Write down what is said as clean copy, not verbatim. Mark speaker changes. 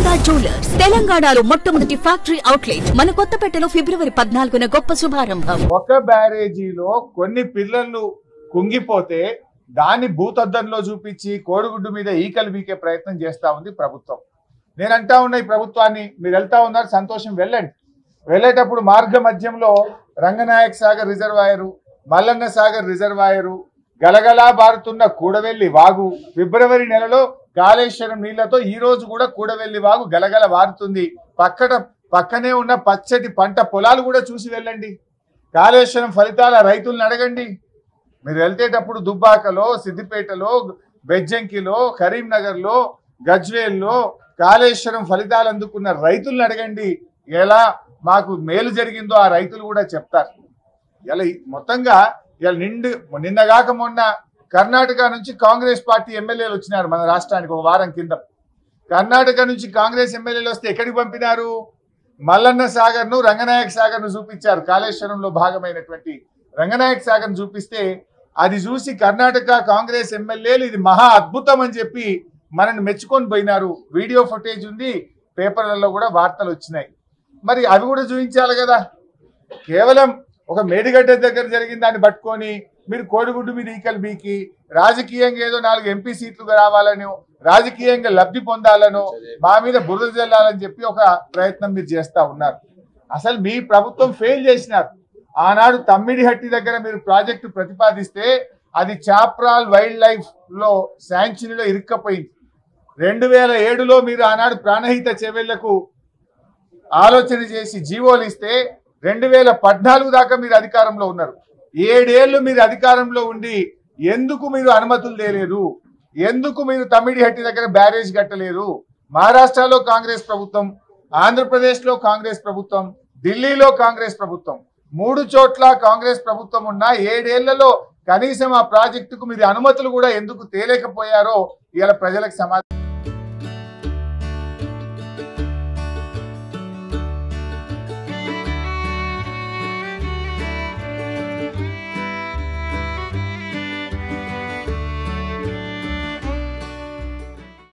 Speaker 1: Durga jewellers తెలంగాణలో మొట్టమొదటి factory outlet మన కొత్తపేటలో ఫిబ్రవరి 14న గొప్ప శుభారంభం.
Speaker 2: ఒక బ్యారేజీలో కొన్ని పిల్లలు కుంగిపోతే దాన్ని భూతద్దంలో చూపించి కోడిగుడ్డు మీద ఈకలు బీకే ప్రయత్నం చేస్తా ఉంది ప్రభుత్వం. నేను అంటా ఉన్న ఈ ప్రభుత్వాన్ని, మీరు వెళ్తా ఉన్నారు, సంతోషం, వెళ్ళండి. వెళ్ళేటప్పుడు మార్గ మధ్యంలో రంగనాయక్ సాగర్ రిజర్వాయరు, మల్లన్న సాగర్ రిజర్వాయరు, గలగలా బారుతున్న కూడవెల్లి వాగు, ఫిబ్రవరి నెలలో కాళేశ్వరం నీళ్లతో ఈ రోజు కూడా కూడవెల్లి వాగు గలగల వారుతుంది. పక్కనే ఉన్న పచ్చటి పంట పొలాలు కూడా చూసి వెళ్ళండి. కాళేశ్వరం ఫలితాల రైతులను అడగండి. మీరు వెళ్తేటప్పుడు దుబ్బాకలో, సిద్దిపేటలో, బెజ్జంకిలో, కరీంనగర్లో, గజ్వేల్లో కాళేశ్వరం ఫలితాలు అందుకున్న రైతులను అడగండి. ఎలా మాకు మేలు జరిగిందో ఆ రైతులు కూడా చెప్తారు. ఇలా మొత్తంగా ఇలా నిన్నగాక మొన్న కర్ణాటక నుంచి కాంగ్రెస్ పార్టీ ఎమ్మెల్యేలు వచ్చినారు మన రాష్ట్రానికి ఒక వారం కింద. కర్ణాటక నుంచి కాంగ్రెస్ ఎమ్మెల్యేలు వస్తే ఎక్కడికి పంపినారు? మల్లన్న సాగర్ను, రంగనాయక సాగర్ను చూపించారు. కాళేశ్వరంలో భాగమైనటువంటి రంగనాయక సాగర్ను చూపిస్తే అది చూసి కర్ణాటక కాంగ్రెస్ ఎమ్మెల్యేలు ఇది మహా అద్భుతం అని చెప్పి మనల్ని మెచ్చుకొని పోయినారు. వీడియో ఫుటేజ్ ఉంది, పేపర్లలో కూడా వార్తలు వచ్చినాయి. మరి అవి కూడా చూపించాలి కదా. కేవలం ఒక మేడిగడ్డ దగ్గర జరిగిన దాన్ని పట్టుకొని మీరు కోడిగుడ్డు మీద ఈకలు బీకి రాజకీయంగా ఏదో 4 ఎంపీ సీట్లు రావాలను, రాజకీయంగా లబ్ధి పొందాలను, మా మీద బురద జల్లాలని చెప్పి ఒక ప్రయత్నం మీరు చేస్తా ఉన్నారు. అసలు మీ ప్రభుత్వం ఫెయిల్ చేసినారు. ఆనాడు తమ్మిడిహట్టి దగ్గర మీరు ప్రాజెక్టు ప్రతిపాదిస్తే అది చాప్రాల్ వైల్డ్ లైఫ్ లో శాంక్షన్లో ఇరుక్కపోయింది. 2007లో మీరు ఆనాడు ప్రాణహిత చెవెళ్లకు ఆలోచన చేసి జీవోలు ఇస్తే 2014 దాకా మీరు అధికారంలో ఉన్నారు. 7 ఏళ్లు మీరు అధికారంలో ఉండి ఎందుకు మీరు అనుమతులు తేలేదు? ఎందుకు మీరు తమ్మిడిహట్టి దగ్గర బ్యారేజ్ కట్టలేదు? మహారాష్ట్రలో కాంగ్రెస్ ప్రభుత్వం, ఆంధ్రప్రదేశ్లో కాంగ్రెస్ ప్రభుత్వం, ఢిల్లీలో కాంగ్రెస్ ప్రభుత్వం, 3 చోట్ల కాంగ్రెస్ ప్రభుత్వం ఉన్న 7 ఏళ్లలో కనీసం ఆ ప్రాజెక్టుకు మీరు అనుమతులు కూడా ఎందుకు తేలేకపోయారో ఇవాళ ప్రజలకు సమాధానం